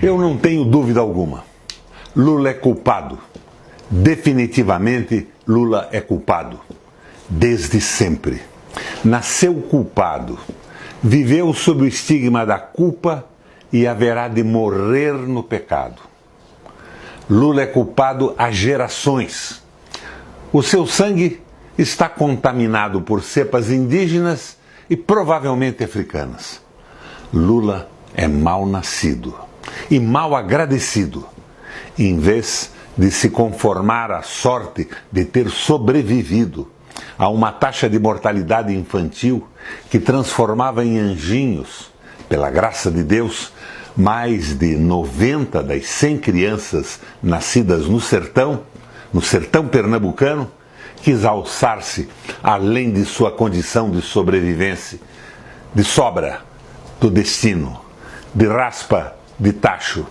Eu não tenho dúvida alguma. Lula é culpado. Definitivamente, Lula é culpado. Desde sempre. Nasceu culpado. Viveu sob o estigma da culpa e haverá de morrer no pecado. Lula é culpado há gerações. O seu sangue está contaminado por cepas indígenas e provavelmente africanas. Lula é mal nascido e mal agradecido, em vez de se conformar à sorte de ter sobrevivido a uma taxa de mortalidade infantil que transformava em anjinhos, pela graça de Deus, mais de 90 das 100 crianças nascidas no sertão pernambucano, quis alçar-se além de sua condição de sobrevivência, de sobra do destino, de raspa de tacho.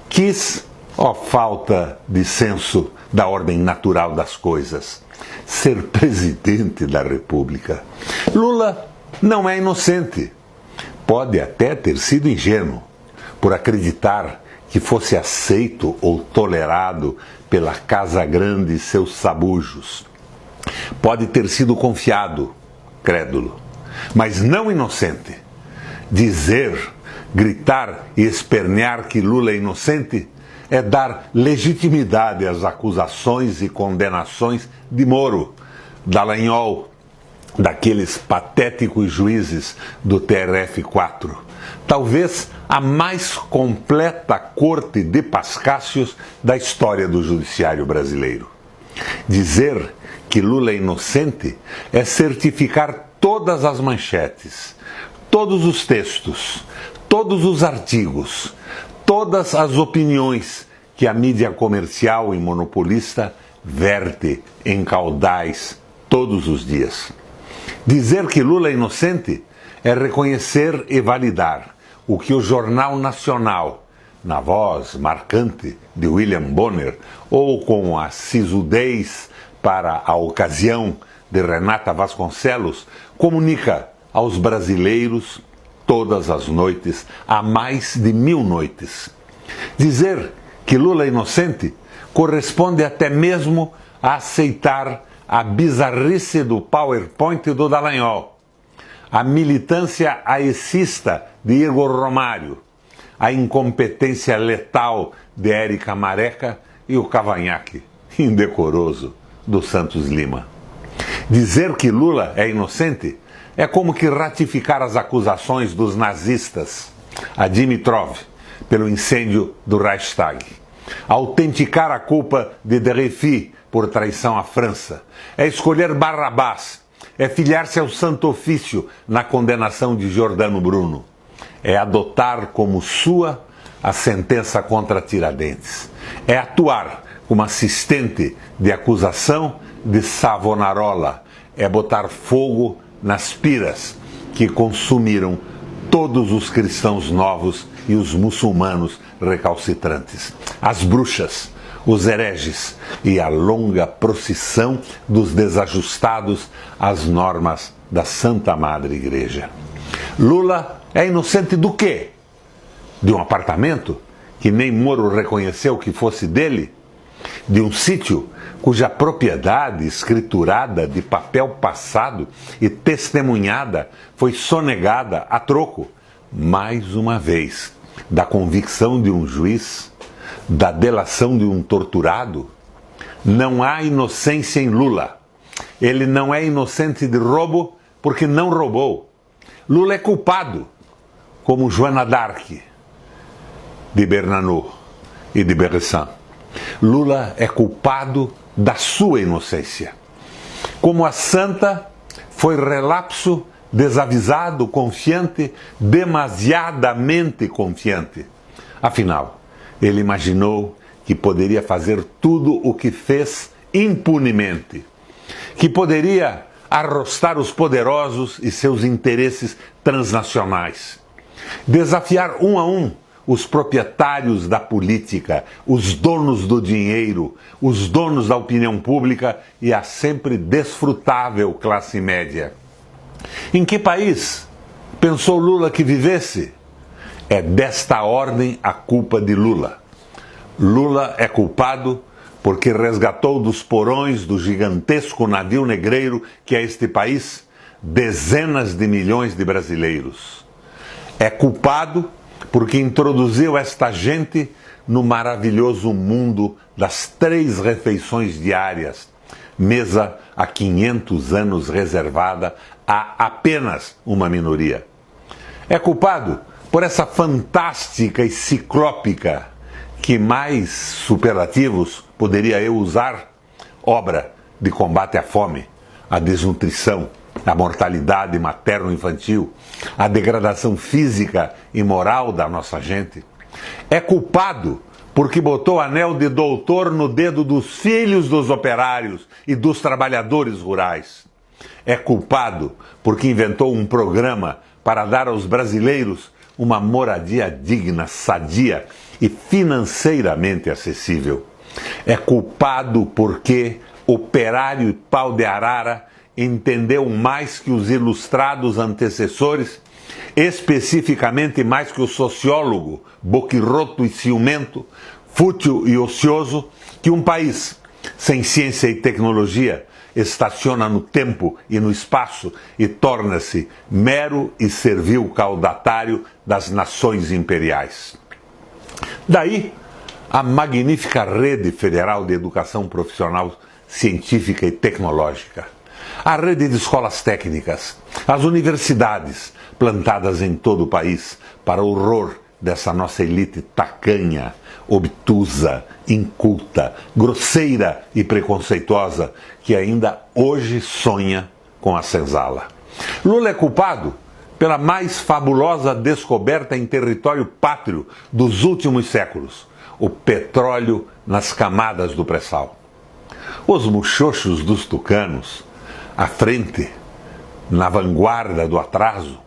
Quis, ó falta de senso da ordem natural das coisas, ser presidente da República. Lula não é inocente. Pode até ter sido ingênuo por acreditar que fosse aceito ou tolerado pela Casa Grande e seus sabujos. Pode ter sido confiado, crédulo, mas não inocente. Dizer, gritar e espernear que Lula é inocente é dar legitimidade às acusações e condenações de Moro, Dallagnol, daqueles patéticos juízes do TRF4. Talvez a mais completa corte de pascácios da história do judiciário brasileiro. Dizer que Lula é inocente é certificar todas as manchetes, todos os textos, todos os artigos, todas as opiniões que a mídia comercial e monopolista verte em caudais todos os dias. Dizer que Lula é inocente é reconhecer e validar o que o Jornal Nacional, na voz marcante de William Bonner, ou com a sisudez para a ocasião de Renata Vasconcelos, comunica aos brasileiros todas as noites, há mais de 1000 noites. Dizer que Lula é inocente corresponde até mesmo a aceitar a bizarrice do PowerPoint do Dallagnol, a militância aecista de Igor Romário, a incompetência letal de Érica Mareca e o cavanhaque indecoroso do Santos Lima. Dizer que Lula é inocente é como que ratificar as acusações dos nazistas a Dimitrov pelo incêndio do Reichstag, autenticar a culpa de Dreyfus por traição à França, é escolher Barrabás, é filiar-se ao Santo Ofício na condenação de Giordano Bruno, é adotar como sua a sentença contra Tiradentes, é atuar como assistente de acusação de Savonarola, é botar fogo nas piras que consumiram todos os cristãos novos e os muçulmanos recalcitrantes, as bruxas, os hereges e a longa procissão dos desajustados às normas da Santa Madre Igreja. Lula é inocente do quê? De um apartamento que nem Moro reconheceu que fosse dele? De um sítio cuja propriedade escriturada de papel passado e testemunhada foi sonegada a troco, mais uma vez, da convicção de um juiz, da delação de um torturado? Não há inocência em Lula. Ele não é inocente de roubo porque não roubou. Lula é culpado, como Joana d'Arc, de Bernanos e de Bressan. Lula é culpado da sua inocência. Como a santa, foi relapso, desavisado, confiante, demasiadamente confiante. Afinal, ele imaginou que poderia fazer tudo o que fez impunemente, que poderia arrostar os poderosos e seus interesses transnacionais, desafiar um a um os proprietários da política, os donos do dinheiro, os donos da opinião pública e a sempre desfrutável classe média. Em que país pensou Lula que vivesse? É desta ordem a culpa de Lula. Lula é culpado porque resgatou dos porões do gigantesco navio negreiro que é este país dezenas de milhões de brasileiros. É culpado porque introduziu esta gente no maravilhoso mundo das 3 refeições diárias, mesa há 500 anos reservada a apenas uma minoria. É culpado por essa fantástica e ciclópica, que mais superlativos poderia eu usar, obra de combate à fome, à desnutrição, à mortalidade materno-infantil, à degradação física e moral da nossa gente. É culpado porque botou anel de doutor no dedo dos filhos dos operários e dos trabalhadores rurais. É culpado porque inventou um programa para dar aos brasileiros uma moradia digna, sadia e financeiramente acessível. É culpado porque operário e pau de arara entendeu mais que os ilustrados antecessores, especificamente mais que o sociólogo boquirroto e ciumento, fútil e ocioso, que um país sem ciência e tecnologia estaciona no tempo e no espaço e torna-se mero e servil caudatário das nações imperiais. Daí, a magnífica rede federal de educação profissional científica e tecnológica, a rede de escolas técnicas, as universidades plantadas em todo o país para o horror dessa nossa elite tacanha, obtusa, inculta, grosseira e preconceituosa que ainda hoje sonha com a senzala. Lula é culpado pela mais fabulosa descoberta em território pátrio dos últimos séculos, o petróleo nas camadas do pré-sal. Os muxoxos dos tucanos, à frente, na vanguarda do atraso,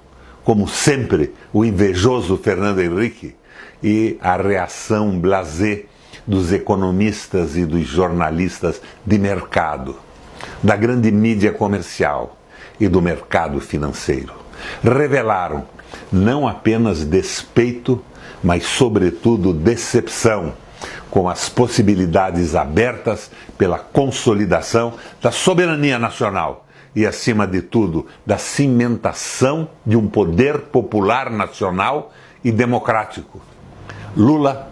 como sempre o invejoso Fernando Henrique, e a reação blasé dos economistas e dos jornalistas de mercado, da grande mídia comercial e do mercado financeiro, revelaram não apenas despeito, mas sobretudo decepção com as possibilidades abertas pela consolidação da soberania nacional e, acima de tudo, da cimentação de um poder popular nacional e democrático. Lula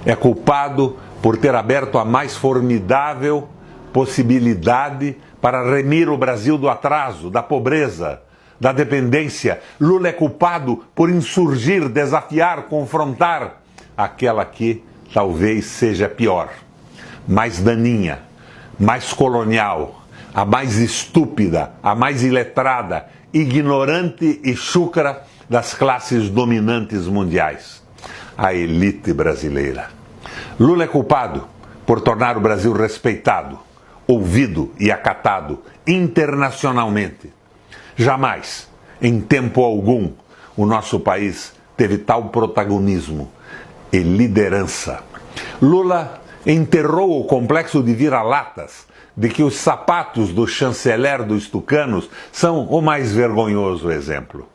é culpado por ter aberto a mais formidável possibilidade para remir o Brasil do atraso, da pobreza, da dependência. Lula é culpado por insurgir, desafiar, confrontar aquela que talvez seja pior, mais daninha, mais colonial, a mais estúpida, a mais iletrada, ignorante e chúcara das classes dominantes mundiais, a elite brasileira. Lula é culpado por tornar o Brasil respeitado, ouvido e acatado internacionalmente. Jamais, em tempo algum, o nosso país teve tal protagonismo e liderança. Lula enterrou o complexo de vira-latas de que os sapatos do chanceler dos tucanos são o mais vergonhoso exemplo.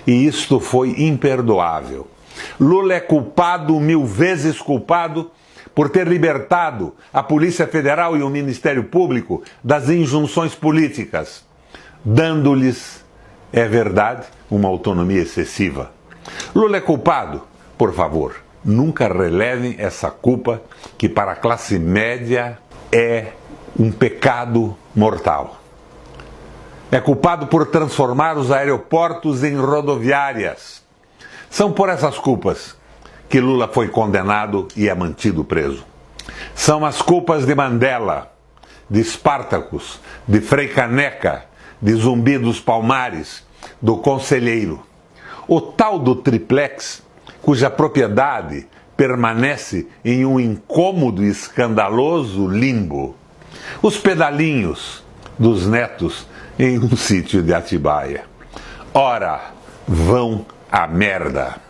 E isto foi imperdoável. Lula é culpado, 1000 vezes culpado, por ter libertado a Polícia Federal e o Ministério Público das injunções políticas, dando-lhes, é verdade, uma autonomia excessiva. Lula é culpado, por favor, nunca relevem essa culpa que para a classe média é um pecado mortal. É culpado por transformar os aeroportos em rodoviárias. São por essas culpas que Lula foi condenado e é mantido preso. São as culpas de Mandela, de Spartacus, de Frei Caneca, de Zumbi dos Palmares, do Conselheiro. O tal do triplex, cuja propriedade permanece em um incômodo e escandaloso limbo. Os pedalinhos dos netos em um sítio de Atibaia. Ora, vão à merda.